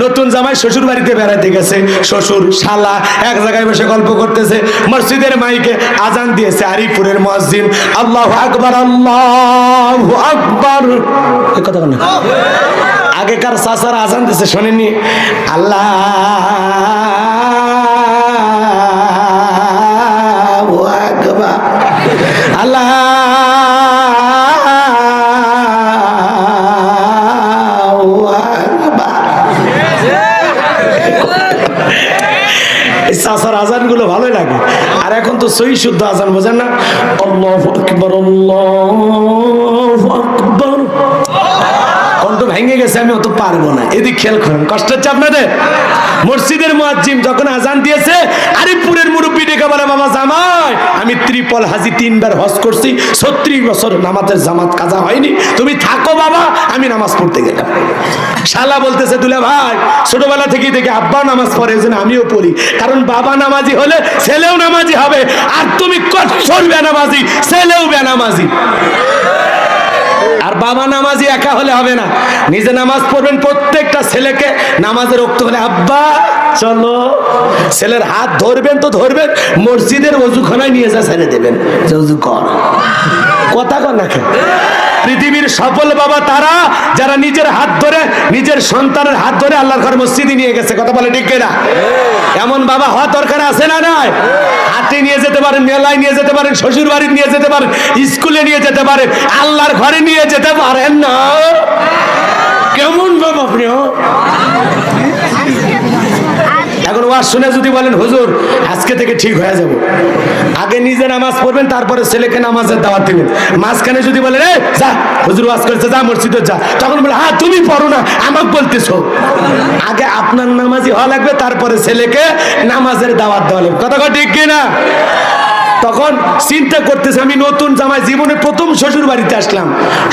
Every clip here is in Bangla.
নতুন জামাই শ্বশুর বাড়িতে বেড়াতে গেছে, শ্বশুর শালা এক জায়গায় বসে গল্প করতেছে, মসজিদের মাইকে আজান দিয়েছে আরিফপুরের মুয়াজ্জিন, আল্লাহু আকবার আল্লাহু আকবার। এই কথা না, আগেকার চাচারা আজান দিয়েছে শোনেননি? আল্লাহু আকবার আল্লাহ চাচার আজান গুলো ভালোই লাগে। আর এখন তো সহি শুদ্ধ আজান বোঝেন না, আল্লাহু আকবার আল্লাহু আকবার। কণ্ঠ ভেঙে গেছে, আমি অত পারবো না। এদিক খেয়াল করেন, কষ্ট হচ্ছে আপনাদের? মসজিদের মুয়াজ্জিন যখন আজান দিয়েছে, আরিফপুরের মুরব্বী ডেকে বলে, বাবা জামাই, আমি ত্রিপল হাজি 3 বার হজ করছি, 36 বছর নামাজের জামাত কাজা হয়নি, তুমি থাকো বাবা, আমি নামাজ পড়তে গেলাম। শালা বলতেছে, দুলা ভাই, ছোটবেলা থেকেই দেখে আব্বা নামাজ পড়ে, এজন্য আমিও পড়ি, কারণ বাবা নামাজি হলে ছেলেও নামাজি হবে, আর তুমি কঠোর বেনামাজি, ছেলেও বেনামাজি। আর বাবা নামাজি একা হলে হবে না, নিজে নামাজ পড়বেন। প্রত্যেকটা ছেলেকে নামাজের রক্ত হলে আব্বা চলো, ছেলের হাত ধরবেন তো ধরবেন, মসজিদের ওযুখানায় নিয়ে যা ছেড়ে দেবেন, ওযু কর। কথা কর না কেন? পৃথিবীর সফল বাবা তারা যারা নিজের হাত ধরে, নিজের সন্তানের হাত ধরে আল্লাহর ঘর মসজিদে নিয়ে গেছে। কথা বলে ঠিক কিনা? এমন বাবা হওয়া দরকার আছে না নাই? হাতে নিয়ে যেতে পারেন, মেলায় নিয়ে যেতে পারেন, শ্বশুর বাড়ি নিয়ে যেতে পারেন, স্কুলে নিয়ে যেতে পারেন, আল্লাহর ঘরে নিয়ে যেতে পারেন না? কেমন বাবা আপনি? এখন ওয়াজ শুনে যদি বলেন হুজুর আজকে থেকে ঠিক হয়ে যাব, আগে নিজে নামাজ পড়বেন, তারপরে ছেলেকে নামাজের দাওয়াত দিবেন। মাঝখানে যদি বলেন এই যা হুজুর ওয়াজ করেছে, যা মসজিদে যা, তখন বলে হ্যাঁ তুমি পড়ো না, আমাকে বলতেছো। আগে আপনার নামাজি হওয়া লাগবে, তারপরে ছেলেকে নামাজের দাওয়াত দেওয়া লাগবে। কথা ঠিক কিনা? তখন চিন্তা করতেছে, আমি নতুন জামাই, জীবনে প্রথম শ্বশুর বাড়িতে আসলাম,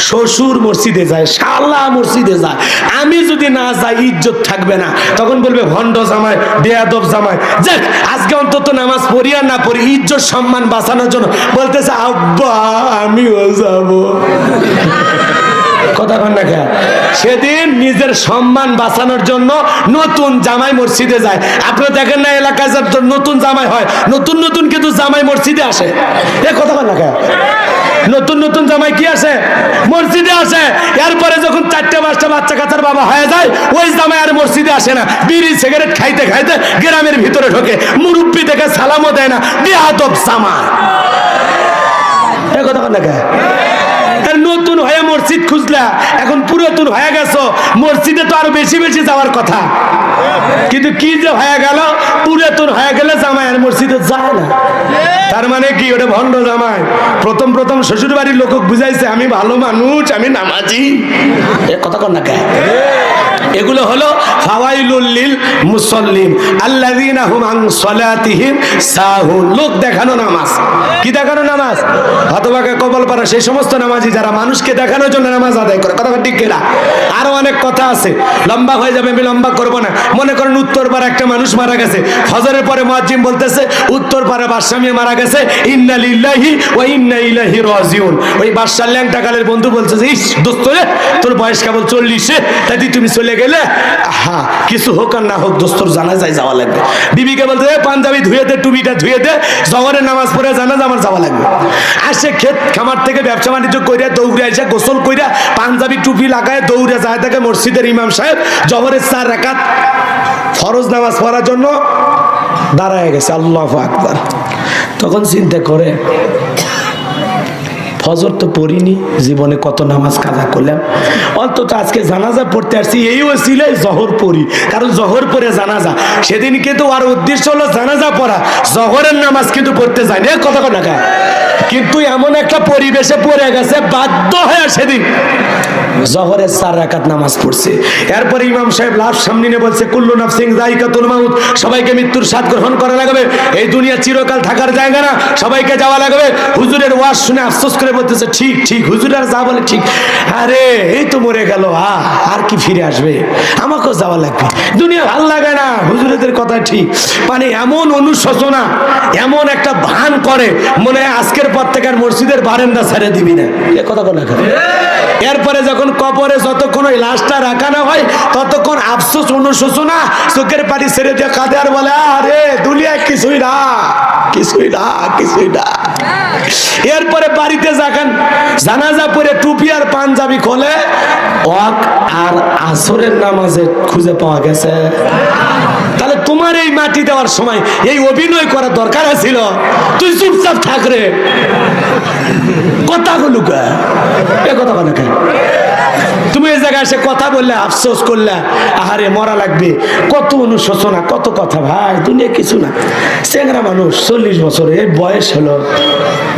শ্বশুর মসজিদে যায়, শালা মসজিদে যায়, আমি যদি না যাই ইজ্জত থাকবে না। তখন বলবে ভণ্ড জামাই, বেয়াদব জামাই। যাক আজকে অন্তত নামাজ পড়ি আর না পড়ি, ইজ্জত সম্মান বাঁচানোর জন্য বলতেছে আব্বা আমিও যাবো। কথা কন না কেন? সেদিন নিজের সম্মান বাঁচানোর জন্য নতুন জামাই মসজিদে যায়। আপনারা দেখেন না এলাকায় নতুন জামাই হয়, নতুন নতুন কিন্তু জামাই মসজিদে আসে। এ কথা কন না কেন? নতুন নতুন জামাই কি আসে? মসজিদে আসে। এরপরে যখন 4-5টা বাচ্চা কাচ্চার বাবা হয়ে যায়, ওই জামাই আর মসজিদে আসে না, বিড়ি সিগারেট খাইতে খাইতে গ্রামের ভিতরে ঢোকে, মুরব্বি দেখে সালামও দেয় না, বেয়াদব জামাই। এ কথা কন না কেন? নতুন হয়ে মসজিদ খুঁজলা, এখন পুরাতন হয়ে গেছো, মসজিদে তো আরো বেশি বেশি যাওয়ার কথা, কিন্তু কি যে হয়ে গেল, পুরাতন হয়ে গেলে জামাই আর মসজিদে যায় না। তার মানে কি? ওটা ভণ্ড জামাই। প্রথম প্রথম শ্বশুর বাড়ির লোক বুঝাইছে আমি ভালো মানুষ, আমি নামাজি। এ কথা কর না কেন? এগুলো হলো ফাওয়াইলুল লিল মুসাল্লিন আল্লাযীনা হুম আন সালাতিহিম সাহুন। লোক দেখানো নামাজ। কি দেখানো নামাজ? হতভাগা কপাল পারা সেই সমস্ত নামাজি যারা মানুষকে দেখানোর জন্য নামাজ আদায় করে। কথা ঠিক কিনা? আরো অনেক কথা আছে, লম্বা হয়ে যাবে, আমি লম্বা করব না। মনে করেন উত্তরপাড়া একটা মানুষ মারা গেছে, ফজরের পরে মুয়াজ্জিন বলতেছে উত্তরপাড়া বাদশা মিয়া মারা গেছে, ইন্না লিল্লাহি ওয়া ইন্না ইলাইহি রাজিউন। ওই বাদশার ল্যাংটা কালের বন্ধু বলছে যে ইস দোস্ত রে, তোর বয়স কেবল 40, তাই তুমি চলে গেলে, হ্যাঁ কিছু হোক আর না হোক দোস্তর জানাজায় যাওয়া লাগবে। বিবিকে বলতে পাঞ্জাবি ধুয়ে দে, টুপিটা ধুয়ে দে, জহরের নামাজ পড়ে জানাজা আমার যাওয়া লাগবে। আর সে ক্ষেত খামার থেকে ব্যবসা বাণিজ্য কইরা দৌড়ে এসে গোসল কইরা পাঞ্জাবি টুপি লাগায় দৌড়ে যায় থাকে মসজিদের ইমাম সাহেব জহরের 4 রাকাত ফরজ নামাজ পড়ার জন্য দাঁড়ায় গেছে। আল্লাহু আকবার। তখন চিন্তা করে ফজর তো পড়িনি, জীবনে কত নামাজ কাজা করলাম, অন্তত আজকে জানাজা পড়তে আসছি, এই ওসিলায় জহর পড়ি, কারণ জহর পড়ে জানাজা। সেদিন কিন্তু আর উদ্দেশ্য হলো জানাজা পড়া, জহরের নামাজ কিন্তু পড়তে যায়নি। কথা কথা না, কিন্তু এমন একটা পরিবেশে পড়ে গেছে, বাধ্য হয়ে সেদিন জহরের 4 রাকাত নামাজ পড়ছে। এরপরে ইমাম সাহেব লাশ সামনে নিয়ে বলছে কুল্লু নাফসিন যায়কাতুল মাউত, সবাইকে মৃত্যুর স্বাদ গ্রহণ করা লাগবে, এই দুনিয়া চিরকাল থাকার জায়গা না, সবাইকে যাওয়া লাগবে। হুজুরের ওয়াজ শুনে আফসোস করে বলতেছে ঠিক ঠিক, হুজুর আর যা বলে ঠিক, আরে এই তো মরে গেল, আর কি ফিরে আসবে, আমাকেও যাওয়া লাগবে, দুনিয়া ভাল লাগে না, হুজুরেদের কথা ঠিক। মানে এমন অনুশোচনা, এমন একটা ভান করে, মনে হয় আজকের পর থেকে আর মসজিদের বারান্দা ছেড়ে দিবি না। এ কথা বলা এরপরে যখন কবরে যতক্ষণ ওই লাশটা রাখানো হয় ততক্ষণ আফসোস অনুশোচনা চোখের পানি ছেড়ে দিয়ে কাঁদে আর বলে আরে দুনিয়ায় কিছুই না, কিছুই না, কিছুই না। এরপরে বাড়িতে যাবেন, জানাজা পড়ে টুপি আর পাঞ্জাবি খোলে, ওয়াক আর আসরের নামাজে খুঁজে পাওয়া গেছে। তাহলে তোমার এই মাটি দেওয়ার সময় এই অভিনয় করার দরকার ছিল? তুই চুপচাপ থাক রে, কথা বলু কথা বলে কেন? তুমি এই জায়গায় এসে কথা বললে, আফসোস করলে, আহারে মরা লাগবে, কত অনুশোচনা, কত কথা। ভাই দুনিয়া কিছু না। চেংরা মানুষ 40 বছরের বয়স হলো,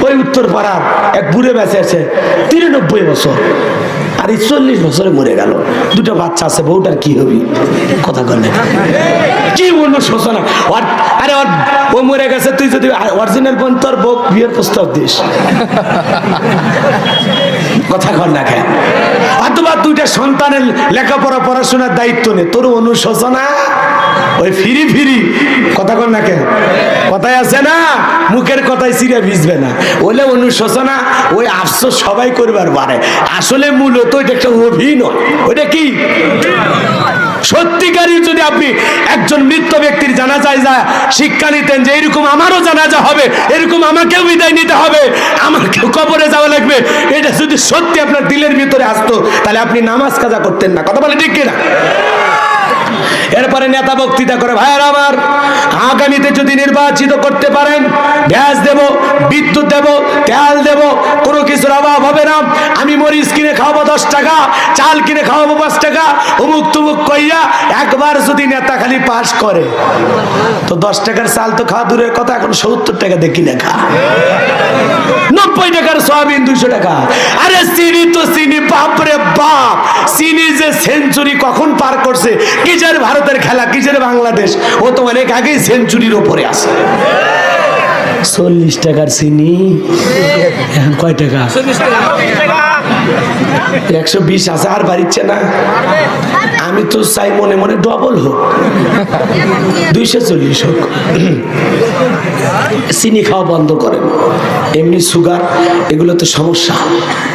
ওই উত্তর পাড়ার এক বুড়ে বেঁচে আছে 93 বছর, আর এই 40 বছরে মরে গেল। দুটো বাচ্চা আছে, বউটার কি হবি? কথা বললে কি অনুশোচনা। আরে ও মরে গেছে, তুই যদি অরিজিনাল বোন তোর বউ বিয়ের প্রস্তাব দিস, কথা কর না কেন? অথবা দুইটা সন্তানের লেখাপড়া পড়াশোনার দায়িত্ব নে, তোর অনুশোচনা ওই ফিরি ফিরি কথা কর না কেন? কথাই আছে না, মুখের কথায় চিরা ভিজবে না। ওলে অনুশোচনা, ওই আফসোস সবাই করবার পারে। আসলে মূলত ওইটা একটা অভিনয়। ওইটা কি সত্যিকারই যদি আপনি একজন মৃত ব্যক্তির জানাজায় যা শিক্ষা নিতেন যে এরকম আমারও জানাজা হবে, এরকম আমাকেও বিদায় নিতে হবে, আমাকেও কবরে যাওয়া লাগবে, এটা যদি সত্যি আপনার দিলের ভিতরে আসতো তাহলে আপনি নামাজ কাজা করতেন না। কথা বলে ঠিক কিনা? এরপরে নেতা বক্তৃতা করে, ভাইয়ের আমার, আগামীতে যদি নির্বাচিত করতে পারেন গ্যাস দেব, বিদ্যুৎ দেব, তেল দেব, কোনো কিছুর অভাব হবে না। আমি মরিচ কিনে খাওয়াবো 10 টাকা, চাল কিনে খাওয়াবো 5 টাকা, অমুক তুমুক কইয়া একবার যদি নেতা খালি পাস করে তো 10 টাকার চাল তো খাওয়া দূরের কথা, এখন 70 টাকা দিয়ে কিনে খা, 90 টাকার সয়াবিন 200 টাকা। আরে চিনি তো চিনি, বাপরে বাপ, চিনি যে সেঞ্চুরি কখন পার করছে, কিসের ভারতের খেলা, কিসের বাংলাদেশ, ও তো অনেক আগেই সেঞ্চুরির ওপরে আছে। 40 টাকার চিনি এখন কয় টাকা? 120 আছে, আর বাড়িচ্ছে না। আমি তো চাই মনে মনে ডবল হোক, 240 হোক। চিনি খাওয়া বন্ধ করেন। এমনি সুগার, এগুলো তো সমস্যা,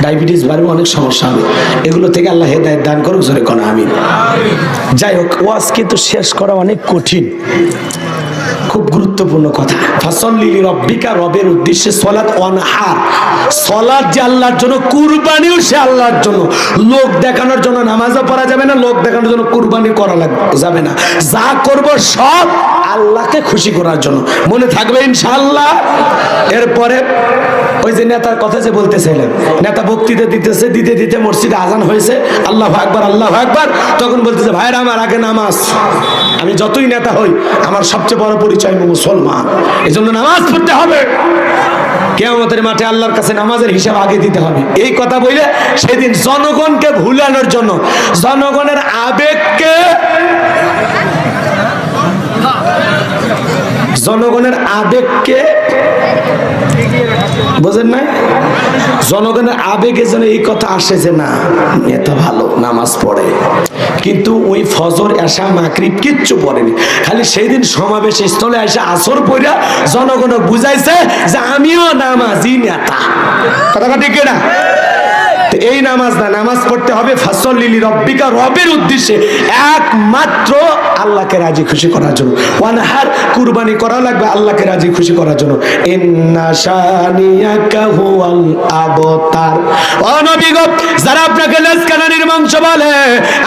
ডায়াবেটিস বাড়বে, অনেক সমস্যা হবে। এগুলো থেকে আল্লাহ হেদায়েত দান করুক, জোরে কোন আমিন। যাই হোক, ওয়াজ কিন্তু শেষ করা অনেক কঠিন, খুব গুরুত্বপূর্ণ কথা। ফাসল্লি লিরাব্বিকা, রবের উদ্দেশ্যে সালাত ওয়ানহার, সালাত যে আল্লাহর জন্য, কুরবানিও সে আল্লাহর জন্য। লোক দেখানোর জন্য নামাজও পড়া যাবে না, লোক দেখানোর জন্য কুরবানি করা যাবে না। যা করব সব আল্লাহকে খুশি করার জন্য। মনে থাকবে ইনশাআল্লাহ। এরপরে ওই যে নেতার কথা যে বলতেছিলেন, নেতা বক্তৃতা দিতেছে, দিতে দিতে মসজিদে আজান হয়েছে, আল্লাহু আকবার, আল্লাহু আকবার। তখন বলতেছে, ভাইরা আমার, আগে নামাজ। আমি যতই নেতা হই, আমার সবচেয়ে বড় পরিচয় মুসলমান, এজন্য নামাজ পড়তে হবে। কিয়ামতের মাঠে আল্লাহর কাছে নামাজের হিসাব আগে দিতে হবে। এই কথা বলে সেদিন জনগণকে ভুলানোর জন্য, জনগণের আবেগকে, জনগণের আবেগকে বোঝেন না, জনগণের আবেগে যেন এই কথা আসে যে না, নেতা ভালো, নামাজ পড়ে, কিন্তু ওই ফজর, এশা, মাগরিব কিচ্ছু পড়েনি। খালি সেই দিন সমাবেশ স্থলে এসে আসর পড়া জনগণ বুঝাইছে যে আমিও নামাজি নেতা। কথা ঠিক না? এই নামাজ না, নামাজ পড়তে হবে ফাসল্লি লিরাব্বিকা, রবের উদ্দেশ্যে, একমাত্র আল্লাহকে রাজি খুশি করার জন্য। ওয়ানহার, কুরবানি করা লাগবে আল্লাহকে রাজি খুশি করার জন্য। ইন্না শানিয়াকা হুয়াল আবতার। ও নবী গো, যারা আপনাকে লেজকানানির বংশ বলে,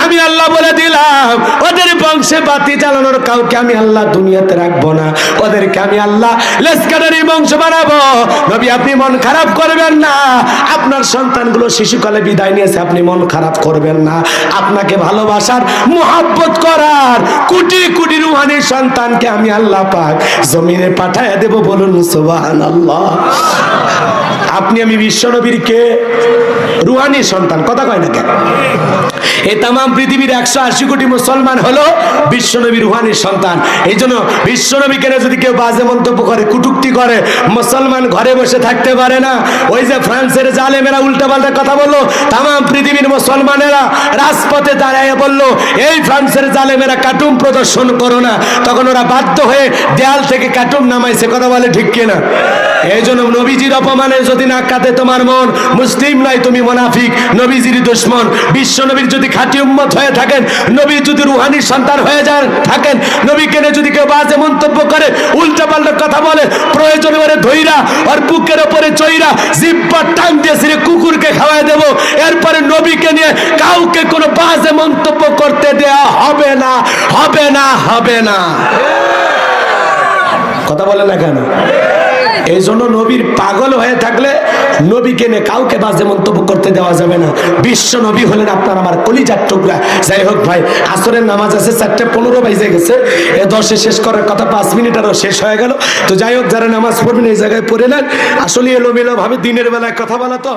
আমি আল্লাহ বলে দিলাম, ওদের বংশে বাতি জ্বালানোর কাউকে আমি আল্লাহ দুনিয়াতে রাখবো না, ওদেরকে আমি আল্লাহ লেজকানানির বংশ বানাবো। নবী, আপনি মন খারাপ করবেন না, আপনার সন্তানগুলো শিশুকালে বিদায় নিয়েছে, আপনি মন খারাপ করবেন না। আপনাকে ভালোবাসার, মুহাব্বত করার কোটি কোটি রুহানি সন্তানকে আমি আল্লাহ পাক জমিনে পাঠায় দেব। বলুন সুবহানাল্লাহ। আপনি আমি বিশ্বনবীর কে? রুহানি সন্তান। কথা কয় না কেন? এই তাম পৃথিবীর 180 কোটি মুসলমান হলো বিশ্বনবী রুহানির সন্তান। এই জন্য বিশ্বনবীকে যদি কেউ বাজে মন্তব্য করে, কুটুক্তি করে, মুসলমান ঘরে বসে থাকতে পারে না। ওই যে ফ্রান্সের জালেমেরা উল্টাপাল্টা কথা বললো, তাম পৃথিবীর মুসলমানেরা রাজপথে দাঁড়ায় বলল এই ফ্রান্সের জালেমেরা কার্টুন প্রদর্শন করো না, তখন ওরা বাধ্য হয়ে দেয়াল থেকে কার্টুন নামাইছে। কথা বলে ঠিক কিনা? এই জন্য নবীজির অপমানে যদি না কাঁদে তোমার মন, মুসলিম নয় তুমি মুনাফিক, নবীজির দুশমন। বিশ্ব নবীর যদি খাঁটি উম্মত হয়ে থাকেন, নবী যদি রুহানির সন্তান হয়ে যান থাকেন, নবীকে নিয়ে যদি কেউ বাজে মন্তব্য করে, উল্টাপাল্টা কথা বলে, প্রয়োজনে ওরে ধইরা আর বুকের ওপরে চইরা জিহ্বা টান দিয়ে ছিঁড়ে কুকুরকে খাওয়াই দেব। এরপরে নবীকে নিয়ে কাউকে কোনো বাজে মন্তব্য করতে দেয়া হবে না, হবে না, হবে না। কথা বলে না কেন? এই জন্য নবীর পাগল হয়ে থাকলে নবীকে নিয়ে কাউকে বাজে মন্তব্য করতে দেওয়া যাবে না। বিশ্ব নবী হলেন আপনার আমার কলিজার টুকরা। যাই হোক ভাই, আসরের নামাজ আছে 4:15 বেজে গেছে, 10-এ শেষ করার কথা, 5 মিনিট আরো শেষ হয়ে গেল। তো যাই হোক, যারা নামাজ পড়বেন এই জায়গায় পড়ে নেন। আসলে এলোমেলো ভাবে দিনের বেলায় কথা বলা তো।